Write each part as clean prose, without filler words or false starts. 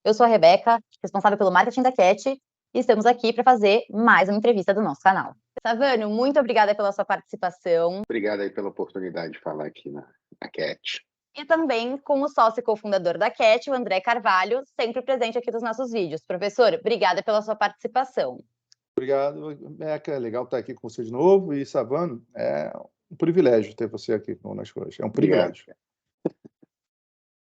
Eu sou a Rebeca, responsável pelo marketing da Cat, e estamos aqui para fazer mais uma entrevista do nosso canal. Savânio, muito obrigada pela sua participação. Obrigado aí pela oportunidade de falar aqui na CAT. E também com o sócio e cofundador da Cat, o André Carvalho, sempre presente aqui nos nossos vídeos. Professor, obrigada pela sua participação. Obrigado, Beca. É legal estar aqui com você de novo. E, Savano, é um privilégio ter você aqui conosco hoje. É um privilégio. Obrigado.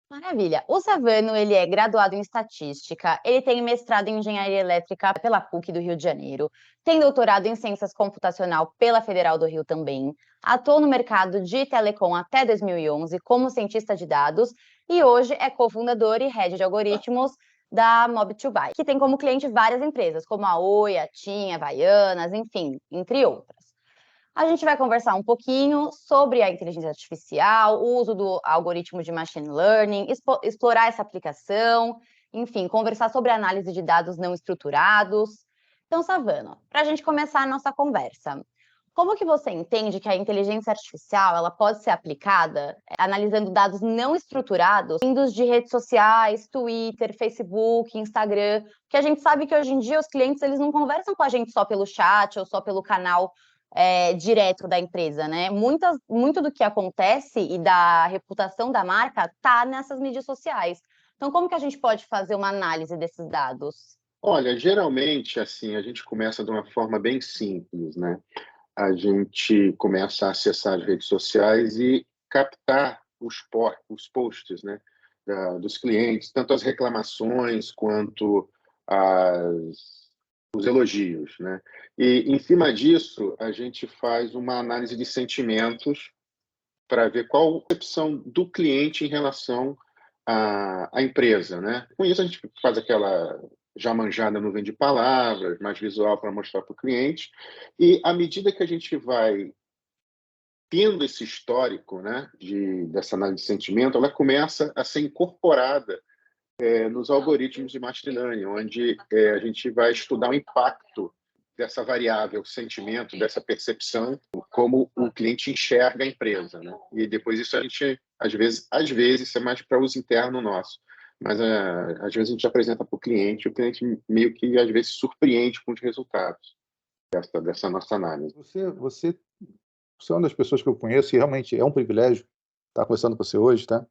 Maravilha. O Savano, ele é graduado em estatística, ele tem mestrado em engenharia elétrica pela PUC do Rio de Janeiro, tem doutorado em ciências computacional pela Federal do Rio também, atuou no mercado de telecom até 2011 como cientista de dados e hoje é cofundador e head de algoritmos da Mob2Buy, que tem como cliente várias empresas, como a Oi, a TIM, a Havaianas, enfim, entre outras. A gente vai conversar um pouquinho sobre a inteligência artificial, o uso do algoritmo de machine learning, explorar essa aplicação, enfim, conversar sobre a análise de dados não estruturados. Então, Savano, para a gente começar a nossa conversa, como que você entende que a inteligência artificial ela pode ser aplicada analisando dados não estruturados, vindos de redes sociais, Twitter, Facebook, Instagram, porque a gente sabe que hoje em dia os clientes eles não conversam com a gente só pelo chat ou só pelo canal direto da empresa, né? Muito do que acontece e da reputação da marca está nessas mídias sociais. Então, como que a gente pode fazer uma análise desses dados? Olha, geralmente, assim, a gente começa de uma forma bem simples, né? A gente começa a acessar as redes sociais e captar os posts, né, dos clientes, tanto as reclamações quanto os elogios, né? E, em cima disso, a gente faz uma análise de sentimentos para ver qual a percepção do cliente em relação à empresa, né? Com isso, a gente faz aquela já manjada nuvem de palavras, mais visual para mostrar para o cliente. E, à medida que a gente vai tendo esse histórico, né, dessa análise de sentimento, ela começa a ser incorporada nos algoritmos de machine learning, onde a gente vai estudar o impacto dessa variável sentimento, dessa percepção, como o cliente enxerga a empresa, né? E depois isso a gente, às vezes isso é mais para uso interno nosso, mas às vezes a gente apresenta para o cliente meio que às vezes surpreende com os resultados dessa nossa análise. Você é uma das pessoas que eu conheço e realmente é um privilégio estar conversando com você hoje, tá?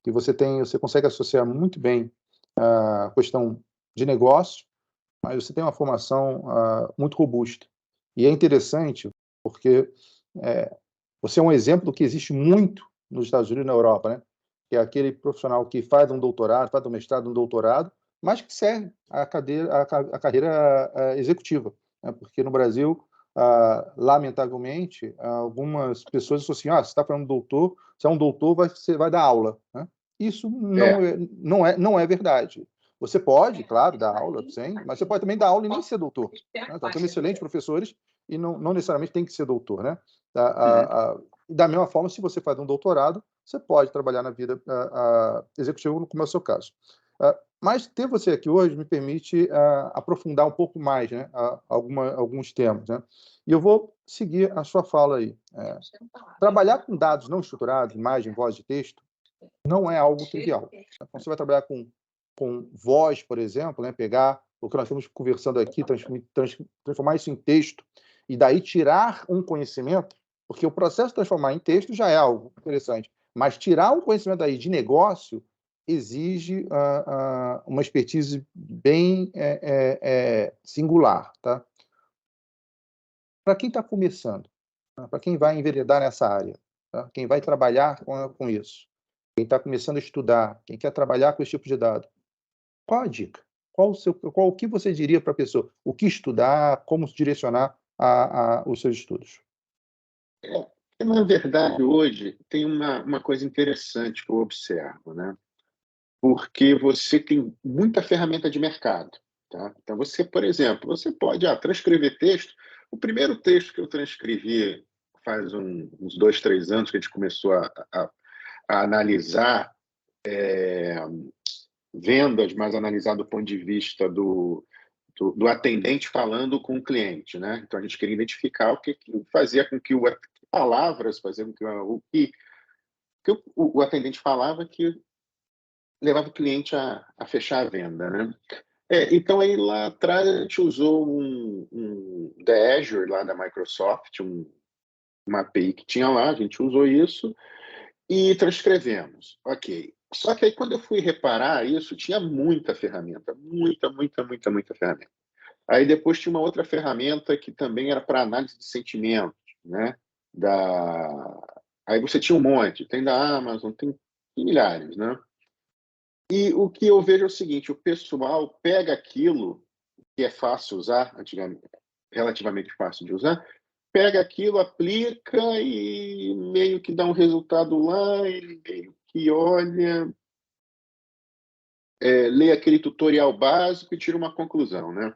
Que você consegue associar muito bem a questão de negócio, mas você tem uma formação muito robusta. E é interessante porque você é um exemplo do que existe muito nos Estados Unidos e na Europa, né? Que é aquele profissional que faz um doutorado, faz um mestrado, um doutorado, mas que serve a carreira executiva, né? Porque no Brasil, lamentavelmente, algumas pessoas associam, você está falando doutor, se é um doutor, você vai dar aula, né? Isso É, não é verdade. Você pode, claro, dar aula, sim, mas você pode também dar aula e nem ser doutor, né? Então, tem excelentes professores e não necessariamente tem que ser doutor, né? Da mesma forma, se você faz um doutorado, você pode trabalhar na vida executiva, como é o seu caso. Mas ter você aqui hoje me permite aprofundar um pouco mais, né, alguns temas, né? E eu vou seguir a sua fala aí. Trabalhar com dados não estruturados, imagem, voz e texto, não é algo trivial. Então, você vai trabalhar com voz, por exemplo, né, pegar o que nós estamos conversando aqui, transformar isso em texto, e daí tirar um conhecimento, porque o processo de transformar em texto já é algo interessante, mas tirar um conhecimento daí de negócio exige uma expertise bem singular, tá? Para quem está começando, tá? Para quem vai enveredar nessa área, tá? Quem vai trabalhar com isso, quem está começando a estudar, quem quer trabalhar com esse tipo de dado, qual a dica? O que você diria para a pessoa? O que estudar, como direcionar os seus estudos? na verdade, hoje tem uma coisa interessante que eu observo, né? Porque você tem muita ferramenta de mercado, tá? Então, você, por exemplo, você pode transcrever texto. O primeiro texto que eu transcrevi faz uns 2, 3 anos que a gente começou a analisar vendas, mas analisar do ponto de vista do atendente falando com o cliente, né? Então, a gente queria identificar o que fazia com que palavras faziam com que o atendente falava que levava o cliente a fechar a venda, né? Então aí lá atrás a gente usou da Azure, lá da Microsoft, uma API que tinha lá, a gente usou isso e transcrevemos. Ok. Só que aí quando eu fui reparar isso, tinha muita ferramenta, muita ferramenta. Aí depois tinha uma outra ferramenta que também era para análise de sentimentos, né? Aí você tinha um monte, tem da Amazon, tem milhares, né? E o que eu vejo é o seguinte: o pessoal pega aquilo que é fácil usar, relativamente fácil de usar, pega aquilo, aplica e meio que dá um resultado lá, e meio que olha, lê aquele tutorial básico e tira uma conclusão, né?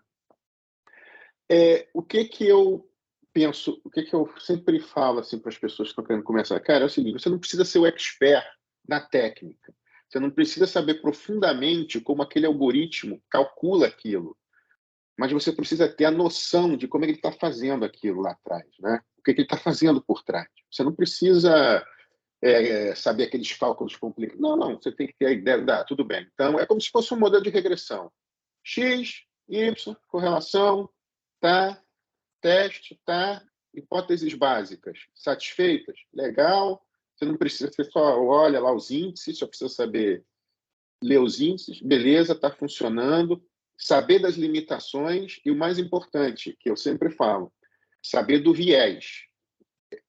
O que eu penso, o que eu sempre falo assim para as pessoas que estão querendo começar? Cara, é o seguinte: você não precisa ser o expert na técnica. Você não precisa saber profundamente como aquele algoritmo calcula aquilo, mas você precisa ter a noção de como ele está fazendo aquilo lá atrás, né? O que ele está fazendo por trás. Você não precisa saber aqueles cálculos complicados. Não, você tem que ter a ideia, tudo bem. Então, é como se fosse um modelo de regressão. X, Y, correlação, tá, teste, tá, hipóteses básicas satisfeitas, legal. Você não precisa, você só olha lá os índices, só precisa saber ler os índices, beleza, está funcionando, saber das limitações e o mais importante, que eu sempre falo, saber do viés.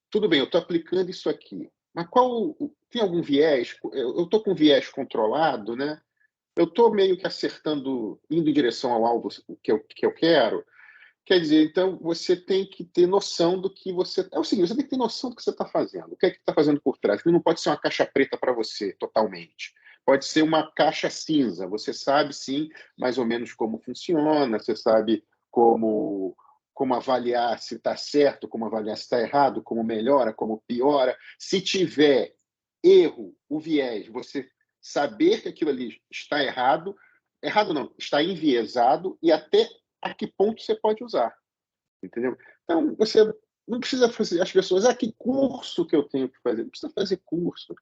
Tudo bem, eu estou aplicando isso aqui, mas tem algum viés? Eu estou com viés controlado, né? Eu estou meio que acertando, indo em direção ao alvo que eu quero. Quer dizer, então você tem que ter noção do que você. É o seguinte: você tem que ter noção do que você está fazendo, o que é que está fazendo por trás. Porque não pode ser uma caixa preta para você, totalmente. Pode ser uma caixa cinza. Você sabe, sim, mais ou menos como funciona, você sabe como avaliar se está certo, como avaliar se está errado, como melhora, como piora. Se tiver erro, o viés, você saber que aquilo ali está errado, errado não, está enviesado e até a que ponto você pode usar, entendeu? Então, você não precisa fazer as pessoas, que curso que eu tenho que fazer? Não precisa fazer curso.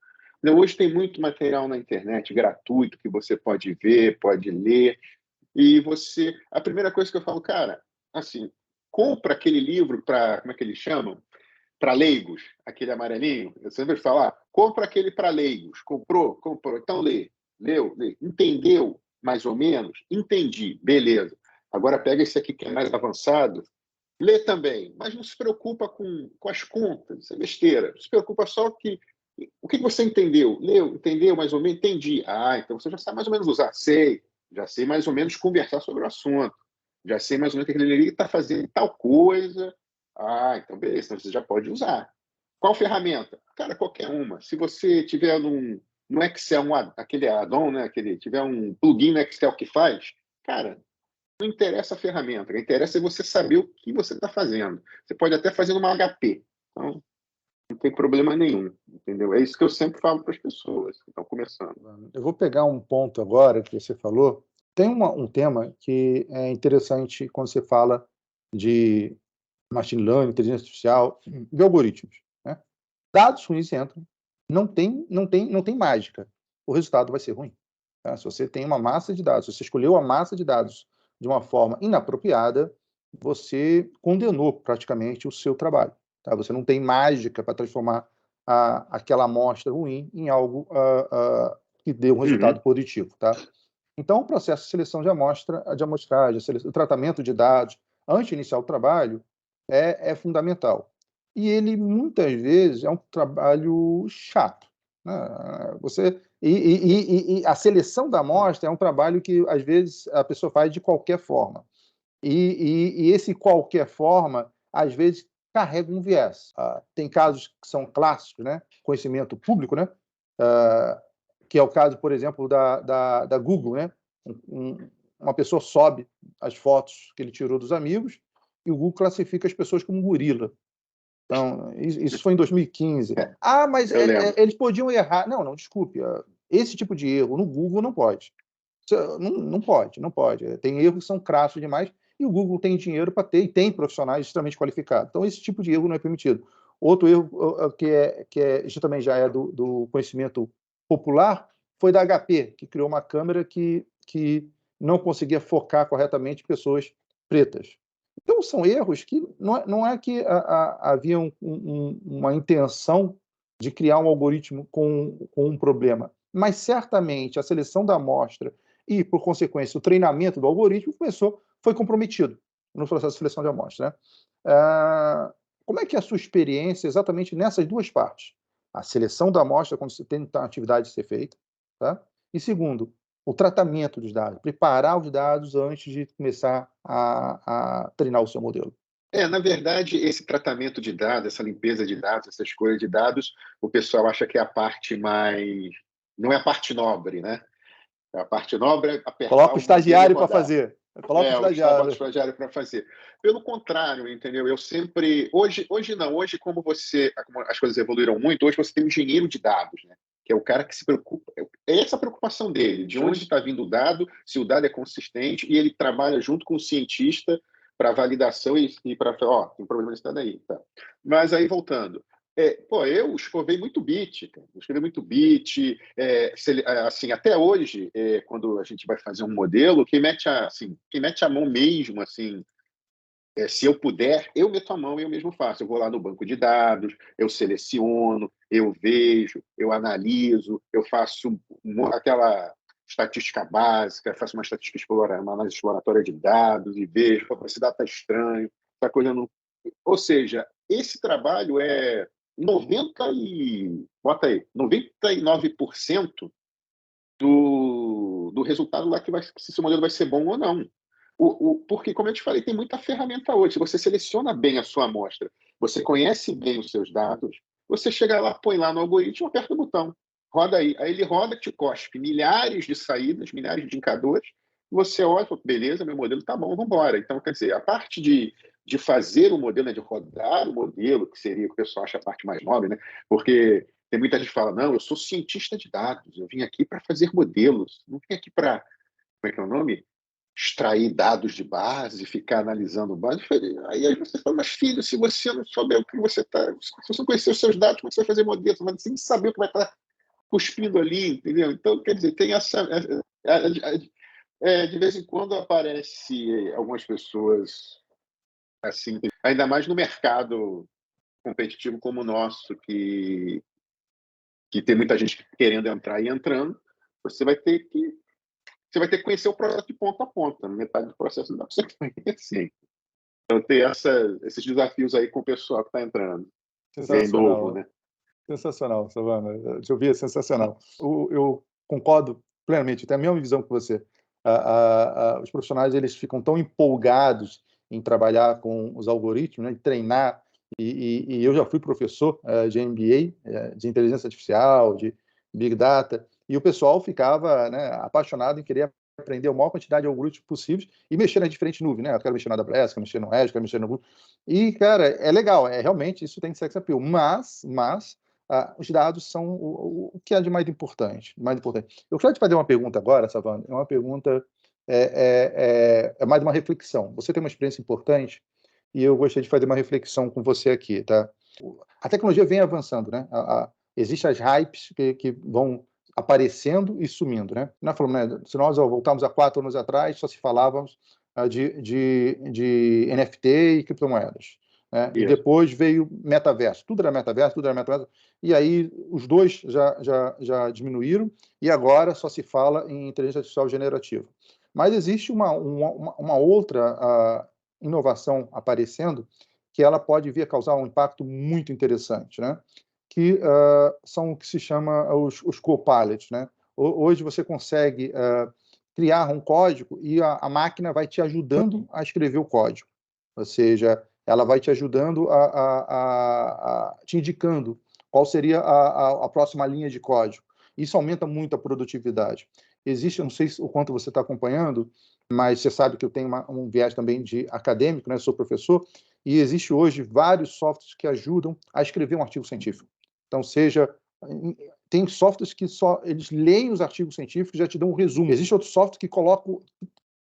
Hoje tem muito material na internet gratuito que você pode ver, pode ler, e a primeira coisa que eu falo, cara, assim, compra aquele livro para, como é que eles chamam? Para leigos, aquele amarelinho, eu sempre falo, compra aquele para leigos. Comprou? Comprou. Então leu, entendeu mais ou menos? Entendi, beleza. Agora pega esse aqui que é mais avançado, lê também, mas não se preocupa com as contas, isso é besteira. Se preocupa só o que você entendeu? Leu, entendeu mais ou menos? Entendi. Então você já sabe mais ou menos usar. Sei, já sei mais ou menos conversar sobre o assunto. Já sei mais ou menos que aquele ali está fazendo tal coisa. Então beleza, então você já pode usar. Qual ferramenta? Cara, qualquer uma. Se você tiver no Excel, aquele add-on, né? Tiver um plugin no Excel que faz, cara, não interessa a ferramenta, o que interessa é você saber o que você está fazendo. Você pode até fazer numa HP. Então, não tem problema nenhum, entendeu? É isso que eu sempre falo para as pessoas que estão começando. Eu vou pegar um ponto agora que você falou. Tem um tema que é interessante quando você fala de machine learning, inteligência artificial, de algoritmos, né? Dados ruins entram, não tem mágica. O resultado vai ser ruim. Tá? Se você tem uma massa de dados, se você escolheu a massa de dados de uma forma inapropriada, você condenou praticamente o seu trabalho. Tá? Você não tem mágica para transformar aquela amostra ruim em algo que dê um resultado positivo. Tá? Então, o processo de seleção de amostragem, o tratamento de dados, antes de iniciar o trabalho, é fundamental. E ele, muitas vezes, é um trabalho chato. Né? E a seleção da amostra é um trabalho que, às vezes, a pessoa faz de qualquer forma. E esse qualquer forma, às vezes, carrega um viés. Tem casos que são clássicos, né? Conhecimento público, né? Que é o caso, por exemplo, da Google, né? Uma pessoa sobe as fotos que ele tirou dos amigos e o Google classifica as pessoas como gorila. Então, isso foi em 2015. Mas eles podiam errar. Não, desculpe. Esse tipo de erro no Google não pode. Não pode. Tem erros que são crassos demais e o Google tem dinheiro para ter e tem profissionais extremamente qualificados. Então, esse tipo de erro não é permitido. Outro erro isso também já é do conhecimento popular foi da HP, que criou uma câmera que não conseguia focar corretamente pessoas pretas. Então, são erros que não é que havia uma intenção de criar um algoritmo com um problema, mas certamente a seleção da amostra e, por consequência, o treinamento do algoritmo foi comprometido no processo de seleção de amostra, né? Como é que é a sua experiência exatamente nessas duas partes? A seleção da amostra, quando você tem uma atividade a ser feita, tá? E segundo, o tratamento dos dados, preparar os dados antes de começar a treinar o seu modelo. Na verdade, esse tratamento de dados, essa limpeza de dados, essa escolha de dados, o pessoal acha que é a parte mais... Não é a parte nobre, né? A parte nobre é apertar Coloca o estagiário para rodar. fazer. Coloca o estagiário para fazer. Pelo contrário, entendeu? Eu sempre... Hoje não. Hoje, como as coisas evoluíram muito, hoje você tem um engenheiro de dados, né? Que é o cara que se preocupa... É essa a preocupação dele, de onde está vindo o dado, se o dado é consistente, e ele trabalha junto com o cientista para validação e para falar, tem problema nesse dado aí. Tá. Mas aí, voltando... eu escovei muito bit, cara. Eu escrevi muito bit. Assim, até hoje, quando a gente vai fazer um modelo, quem mete a mão mesmo, assim, se eu puder, eu meto a mão e eu mesmo faço. Eu vou lá no banco de dados, eu seleciono, eu vejo, eu analiso, eu faço aquela estatística básica, faço uma uma análise exploratória de dados e vejo, esse dado está estranho, essa coisa não... Ou seja, esse trabalho é 99% do resultado lá se esse modelo vai ser bom ou não. Porque, como eu te falei, tem muita ferramenta hoje. Se você seleciona bem a sua amostra, você conhece bem os seus dados, você chega lá, põe lá no algoritmo, aperta o botão, roda aí. Aí ele roda, te cospe milhares de saídas, milhares de indicadores, você olha, beleza, meu modelo está bom, vamos embora. Então, quer dizer, a parte de fazer o modelo, né, de rodar o modelo, que seria o que o pessoal acha a parte mais nobre, né? Porque tem muita gente que fala, não, eu sou cientista de dados, eu vim aqui para fazer modelos, não vim aqui para, como é que é o nome? Extrair dados de base, ficar analisando base. Aí você fala, mas filho, se você não souber o que você está... Se você não conhecer os seus dados, como é que você vai fazer modelo? Você vai sem saber o que vai estar cuspindo ali, entendeu? Então, quer dizer, tem essa... de vez em quando aparece algumas pessoas assim, ainda mais no mercado competitivo como o nosso, que tem muita gente querendo entrar e entrando, você vai ter que conhecer o processo de ponta a ponta. Metade do processo não dá para você conhecer. Então, ter esses desafios aí com o pessoal que está entrando. Bem novo, né? Sensacional, Savana. Te ouvir é sensacional. Eu concordo plenamente, tenho a mesma visão que você. Os profissionais eles ficam tão empolgados em trabalhar com os algoritmos, né, em treinar, e eu já fui professor de MBA, de inteligência artificial, de Big Data, e o pessoal ficava, né, apaixonado em querer aprender a maior quantidade de algoritmos possíveis e mexer nas diferentes nuvens, né? Eu quero mexer na AWS, quero mexer no Azure, quero mexer no Google. E, cara, é legal, realmente isso tem sex appeal, mas os dados são o que é de mais importante. Eu quero te fazer uma pergunta agora, Savana, é uma pergunta, mais uma reflexão. Você tem uma experiência importante e eu gostaria de fazer uma reflexão com você aqui, tá? A tecnologia vem avançando, né? Existem as hypes que vão aparecendo e sumindo, né? Nós falamos, né? Se nós voltarmos a 4 anos atrás, só se falávamos de NFT e criptomoedas. Né? E depois veio metaverso, tudo era metaverso, e aí os dois já diminuíram, e agora só se fala em inteligência artificial generativa. Mas existe uma outra inovação aparecendo, que ela pode vir a causar um impacto muito interessante, né? Que são o que se chama os copilots, né? Hoje você consegue criar um código e a máquina vai te ajudando a escrever o código, ou seja, ela vai te ajudando te indicando qual seria a próxima linha de código. Isso aumenta muito a produtividade. Existe, não sei o quanto você está acompanhando, mas você sabe que eu tenho um viés também de acadêmico, né? Sou professor, e existe hoje vários softwares que ajudam a escrever um artigo científico. Então, tem softwares que eles leem os artigos científicos e já te dão um resumo. Existe outro software que coloca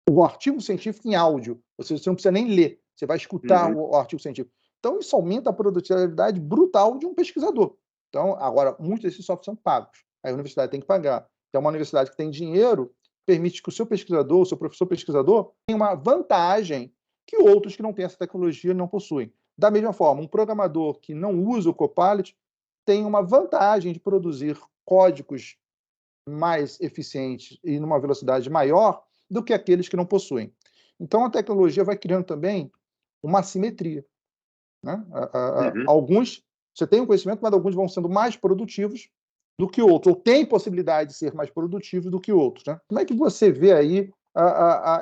o artigo científico em áudio, ou seja, você não precisa nem ler, você vai escutar o artigo científico. Então, isso aumenta a produtividade brutal de um pesquisador. Então, agora, muitos desses softwares são pagos. A universidade tem que pagar. que é uma universidade que tem dinheiro, permite que o seu pesquisador, o seu professor pesquisador, tenha uma vantagem que outros que não têm essa tecnologia não possuem. Da mesma forma, um programador que não usa o Copilot tem uma vantagem de produzir códigos mais eficientes e numa velocidade maior do que aqueles que não possuem. Então, a tecnologia vai criando também uma assimetria, né? Alguns, você tem um conhecimento, mas alguns vão sendo mais produtivos do que outros, ou têm possibilidade de ser mais produtivos do que outros, né? Como é que você vê aí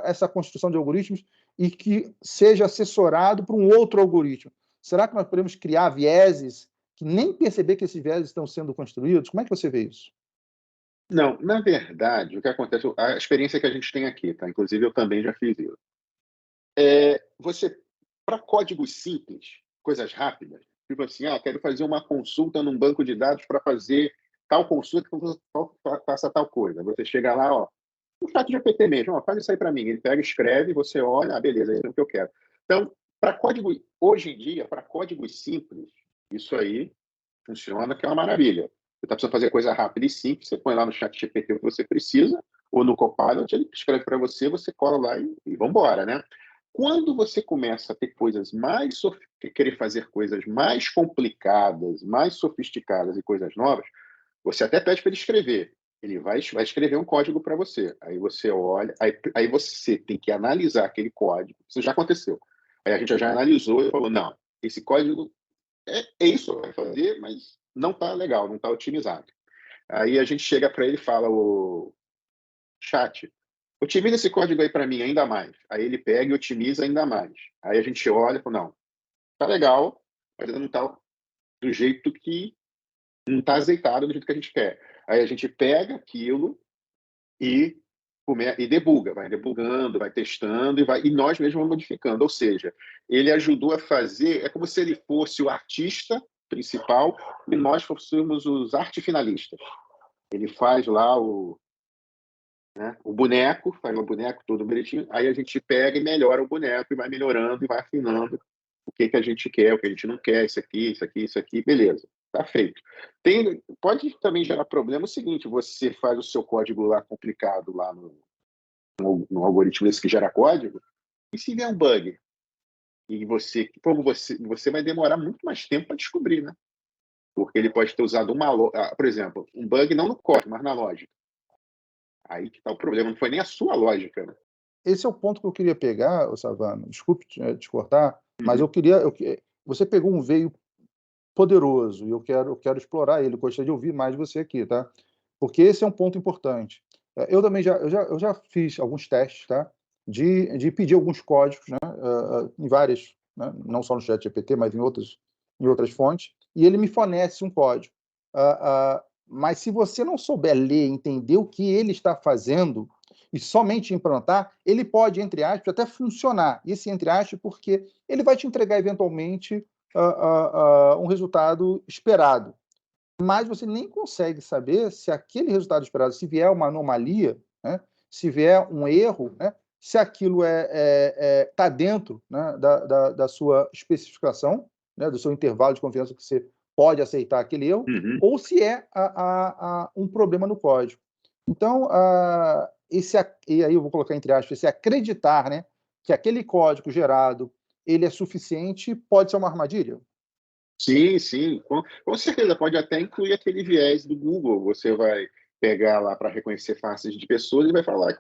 essa construção de algoritmos e que seja assessorado por um outro algoritmo? Será que nós podemos criar vieses que nem perceber que esses vieses estão sendo construídos? Como é que você vê isso? Não, na verdade, o que acontece, a experiência que a gente tem aqui, tá? Inclusive eu também já fiz isso. Você, para códigos simples, coisas rápidas, tipo assim, quero fazer uma consulta num banco de dados para fazer tal consulta que faça tal coisa. Você chega lá, o chat GPT mesmo, faz isso aí para mim. Ele pega, escreve, você olha, beleza, é isso que eu quero. Então, hoje em dia, para códigos simples, isso aí funciona, que é uma maravilha. Você está precisando fazer coisa rápida e simples, você põe lá no chat GPT o que você precisa, ou no Copilot, ele escreve para você, você cola lá e vamos embora, né? Quando você começa a ter coisas mais querer fazer coisas mais complicadas, mais sofisticadas e coisas novas, você até pede para ele escrever. Ele vai escrever um código para você. Aí você olha, aí você tem que analisar aquele código. Isso já aconteceu. Aí a gente já analisou e falou: não, esse código é isso, vai fazer, mas não está legal, não está otimizado. Aí a gente chega para ele e fala: o chat, otimiza esse código aí para mim ainda mais. Aí ele pega e otimiza ainda mais. Aí a gente olha e fala: não, tá legal, mas ainda não está do jeito que não está azeitado do jeito que a gente quer. Aí a gente pega aquilo e debuga, vai debugando, vai testando e nós mesmos vamos modificando. Ou seja, ele ajudou a fazer, é como se ele fosse o artista principal e nós fôssemos os artefinalistas. Ele faz lá o boneco, faz o boneco todo bonitinho, aí a gente pega e melhora o boneco e vai melhorando e vai afinando o que a gente quer, o que a gente não quer, isso aqui, beleza. Tá feito. Pode também gerar problema o seguinte: você faz o seu código lá complicado lá no algoritmo esse que gera código, e se vier um bug? E você vai demorar muito mais tempo para descobrir, né? Porque ele pode ter usado por exemplo, um bug não no código, mas na lógica. Aí que está o problema, não foi nem a sua lógica, né? Esse é o ponto que eu queria pegar, Savano, desculpe te cortar, mas você pegou um veio poderoso e eu quero explorar ele, gostaria de ouvir mais de você aqui, tá? Porque esse é um ponto importante. Eu também já fiz alguns testes, tá? De pedir alguns códigos, né? Em várias, né? Não só no ChatGPT, mas em outras fontes, e ele me fornece um código. Mas se você não souber ler, entender o que ele está fazendo e somente implantar, ele pode, entre aspas, até funcionar. Esse entre aspas, porque ele vai te entregar eventualmente um resultado esperado. Mas você nem consegue saber se aquele resultado esperado, se vier uma anomalia, né, se vier um erro, né, se aquilo está dentro, né, da sua especificação, né, do seu intervalo de confiança que você pode aceitar aquele erro, ou se é um problema no código. Então, e aí eu vou colocar entre aspas, esse acreditar, né, que aquele código gerado ele é suficiente, pode ser uma armadilha? Sim, sim, com certeza. Pode até incluir aquele viés do Google. Você vai pegar lá para reconhecer faces de pessoas e vai falar,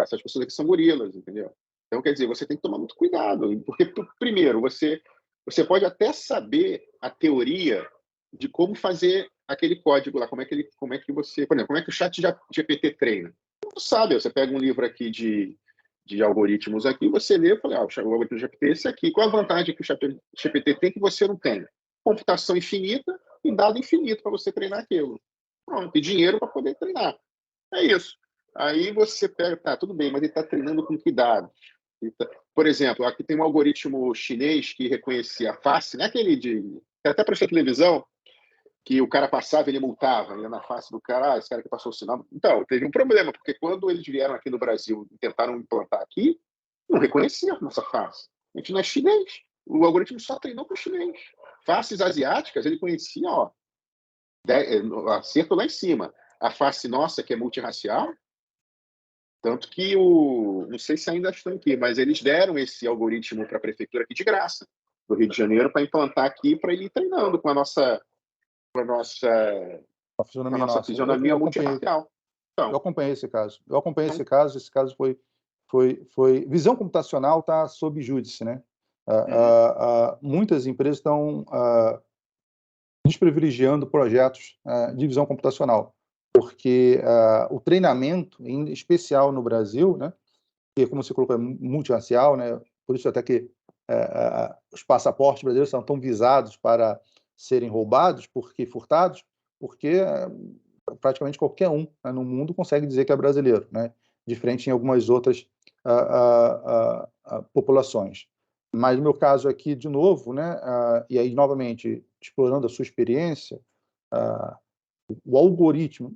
essas pessoas aqui são gorilas, entendeu? Então, quer dizer, você tem que tomar muito cuidado, porque, primeiro, você pode até saber a teoria de como fazer aquele código lá, como é que você, por exemplo, como é que o chat GPT treina. Você sabe, você pega um livro aqui de algoritmos aqui, você lê e fala, o algoritmo GPT é esse aqui. Qual a vantagem que o chat GPT tem que você não tem? Computação infinita e dado infinito para você treinar aquilo. Pronto, e dinheiro para poder treinar. É isso. Aí você pega, tudo bem, mas ele está treinando com que dados? Por exemplo, aqui tem um algoritmo chinês que reconhecia a face, não é aquele até para televisão, que o cara passava e ele multava, ia na face do cara, esse cara que passou o sinal. Então, teve um problema, porque quando eles vieram aqui no Brasil e tentaram implantar aqui, não reconhecia a nossa face. A gente não é chinês. O algoritmo só treinou com chinês. Faces asiáticas, ele conhecia, acerto lá em cima. a face nossa, que é multirracial, tanto que não sei se ainda estão aqui, mas eles deram esse algoritmo para a prefeitura aqui de graça, do Rio de Janeiro, para implantar aqui, para ir treinando com a nossa A fisionomia nossa. fisionomia Eu acompanhei. multirracial. Eu acompanhei esse caso. Esse caso foi... Visão computacional está sob júdice, né? Muitas empresas estão desprivilegiando projetos de visão computacional, porque o treinamento, em especial no Brasil, né? Que, como você colocou, é multirracial, né? Por isso até que os passaportes brasileiros são tão visados para serem roubados, furtados, porque praticamente qualquer um, né, no mundo consegue dizer que é brasileiro, né? Diferente em algumas outras populações. Mas no meu caso aqui, de novo, né, e aí novamente explorando a sua experiência, o algoritmo,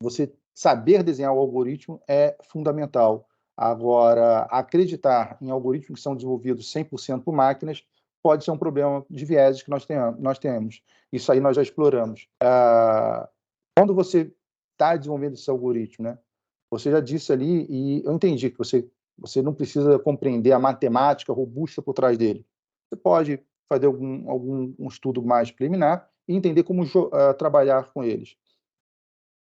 você saber desenhar o algoritmo é fundamental. Agora, acreditar em algoritmos que são desenvolvidos 100% por máquinas pode ser um problema de vieses que nós temos. Isso aí nós já exploramos. Quando você está desenvolvendo esse algoritmo, né, você já disse ali, e eu entendi que você não precisa compreender a matemática robusta por trás dele. Você pode fazer um estudo mais preliminar e entender como trabalhar com eles.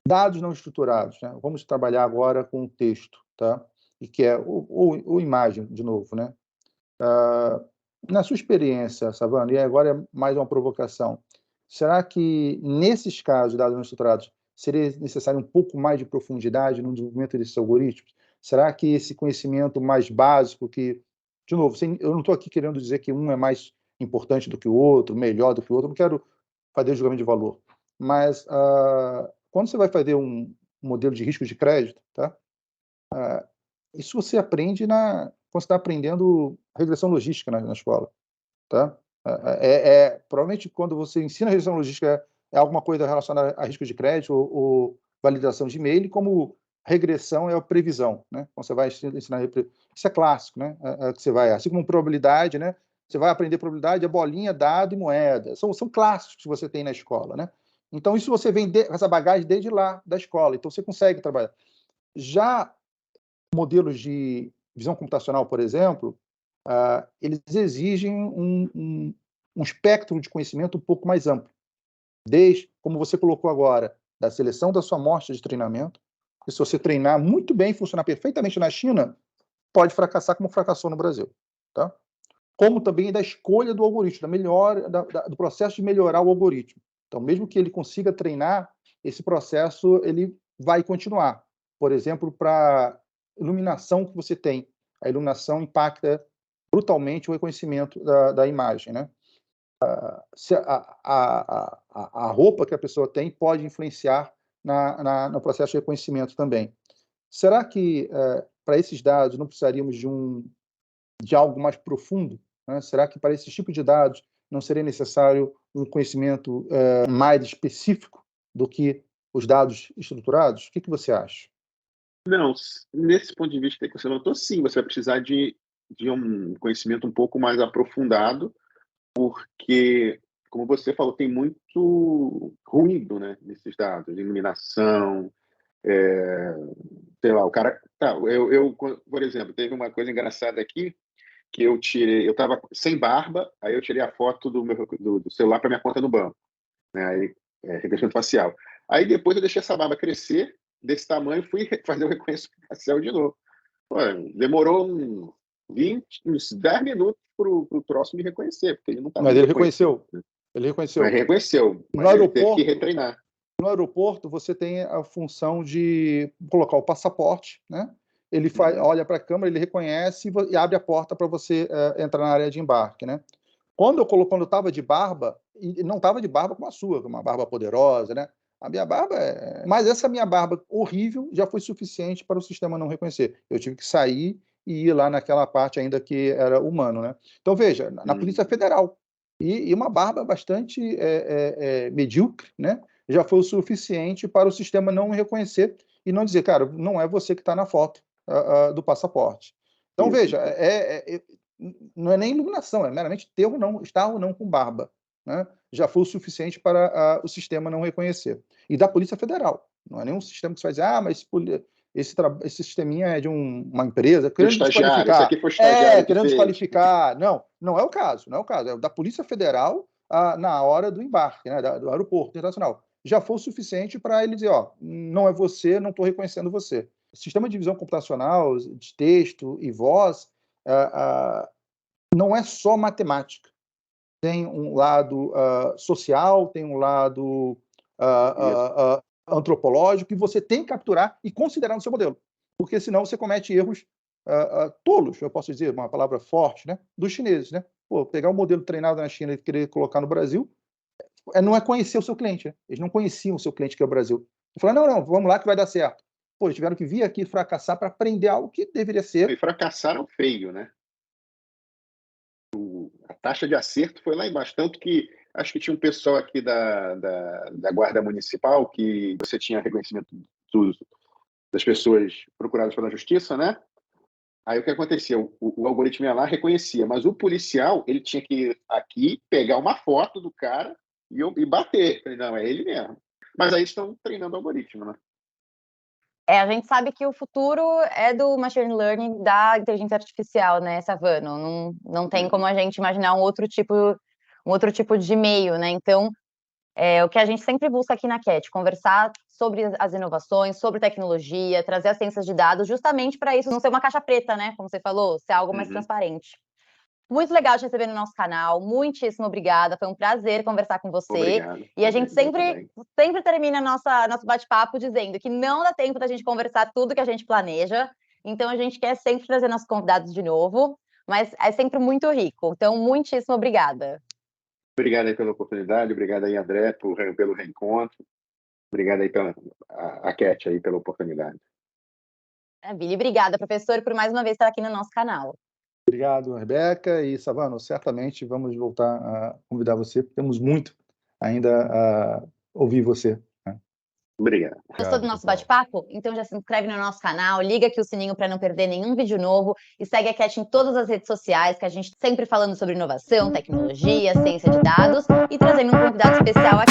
Dados não estruturados, né? Vamos trabalhar agora com o texto, tá? E que é ou imagem, de novo, né? Na sua experiência, Savana, e agora é mais uma provocação, será que nesses casos de dados não estruturados seria necessário um pouco mais de profundidade no desenvolvimento desses algoritmos? Será que esse conhecimento mais básico que, de novo, eu não estou aqui querendo dizer que um é mais importante do que o outro, melhor do que o outro, não quero fazer julgamento de valor, mas quando você vai fazer um modelo de risco de crédito, tá? Isso você aprende quando você está aprendendo regressão logística na escola, tá? Provavelmente quando você ensina regressão logística é alguma coisa relacionada a risco de crédito ou validação de e-mail, como regressão é a previsão, né? Quando você vai ensinar isso é clássico, né? Que você vai, assim como probabilidade, né? Você vai aprender probabilidade, a bolinha, dado e moeda. São clássicos que você tem na escola, né? Então, isso você vem com essa bagagem desde lá da escola. Então, você consegue trabalhar. Já modelos de visão computacional, por exemplo, eles exigem um espectro de conhecimento um pouco mais amplo. Desde, como você colocou agora, da seleção da sua amostra de treinamento, e se você treinar muito bem, funcionar perfeitamente na China, pode fracassar como fracassou no Brasil. Tá? Como também da escolha do algoritmo, do processo de melhorar o algoritmo. Então, mesmo que ele consiga treinar, esse processo ele vai continuar. Por exemplo, para iluminação que você tem. A iluminação impacta brutalmente o reconhecimento da imagem, né? Se a roupa que a pessoa tem pode influenciar no processo de reconhecimento também. Será que, para esses dados, não precisaríamos de algo mais profundo? Né? Será que para esse tipo de dados não seria necessário um conhecimento mais específico do que os dados estruturados? O que você acha? Não, nesse ponto de vista que você notou, sim, você vai precisar de um conhecimento um pouco mais aprofundado, porque, como você falou, tem muito ruído, né, nesses dados, iluminação, sei lá, o cara... por exemplo, teve uma coisa engraçada aqui, que eu estava sem barba, aí eu tirei a foto do celular para minha conta no banco, né, aí, reconhecimento facial. Aí depois eu deixei essa barba crescer, desse tamanho, fui fazer o reconhecimento facial de novo. Pô, demorou uns 10 minutos para o troço me reconhecer, porque ele não estava. Mas ele reconheceu. Ele reconheceu. Mas reconheceu. Mas ele teve que retreinar. No aeroporto, você tem a função de colocar o passaporte, né? Ele olha para a câmera, ele reconhece e abre a porta para você entrar na área de embarque, né? Quando eu estava de barba, e não estava de barba como a sua, uma barba poderosa, né? A minha barba Mas essa minha barba horrível já foi suficiente para o sistema não reconhecer. Eu tive que sair e ir lá naquela parte ainda que era humano, né? Então, veja, na Polícia Federal. E uma barba bastante medíocre, né? Já foi o suficiente para o sistema não me reconhecer e não dizer, cara, não é você que está na foto do passaporte. Então, veja, não é nem iluminação, é meramente estar ou não com barba, né? Já foi o suficiente para o sistema não reconhecer. E da Polícia Federal, Não é nenhum sistema que você vai dizer, mas esse sisteminha é de uma empresa, Do querendo estagiário, isso desqualificar. aqui foi o estagiário que Querendo fez. desqualificar. Não é o caso, não é o caso. É o da Polícia Federal na hora do embarque, né, do aeroporto internacional. Já foi o suficiente para ele dizer, não é você, não estou reconhecendo você. O sistema de visão computacional, de texto e voz, não é só matemática. Tem um lado social, tem um lado antropológico, que você tem que capturar e considerar no seu modelo. Porque senão você comete erros tolos, eu posso dizer, uma palavra forte, né, dos chineses. Né? Pegar um modelo treinado na China e querer colocar no Brasil, não é conhecer o seu cliente. Né? Eles não conheciam o seu cliente, que é o Brasil. Falaram, não, vamos lá que vai dar certo. Eles tiveram que vir aqui fracassar para aprender algo que deveria ser. E fracassaram feio, né? A taxa de acerto foi lá embaixo. Tanto que acho que tinha um pessoal aqui da Guarda Municipal que você tinha reconhecimento das pessoas procuradas pela justiça, né? Aí o que acontecia? O algoritmo ia lá, reconhecia, mas o policial ele tinha que ir aqui, pegar uma foto do cara e bater. Falei, não, é ele mesmo. Mas aí estão treinando o algoritmo, né? A gente sabe que o futuro é do machine learning, da inteligência artificial, né, Savano? Não tem como a gente imaginar um outro tipo de meio, né? Então, o que a gente sempre busca aqui na CAT, conversar sobre as inovações, sobre tecnologia, trazer as ciências de dados, justamente para isso não ser uma caixa preta, né? Como você falou, ser algo mais transparente. Muito legal te receber no nosso canal, muitíssimo obrigada, foi um prazer conversar com você. Obrigado. E a gente sempre termina nosso bate-papo dizendo que não dá tempo da gente conversar tudo que a gente planeja, então a gente quer sempre trazer nossos convidados de novo, mas é sempre muito rico, então muitíssimo obrigada. Obrigado aí pela oportunidade, obrigado aí, André, pelo reencontro, obrigado aí a Cat aí pela oportunidade. Maravilha, obrigada, professor, por mais uma vez estar aqui no nosso canal. Obrigado, Rebeca. E, Savano, certamente vamos voltar a convidar você, porque temos muito ainda a ouvir você. Né? Obrigado. Gostou do nosso bate-papo? Então já se inscreve no nosso canal, liga aqui o sininho para não perder nenhum vídeo novo e segue a Cat em todas as redes sociais, que a gente sempre falando sobre inovação, tecnologia, ciência de dados e trazendo um convidado especial aqui.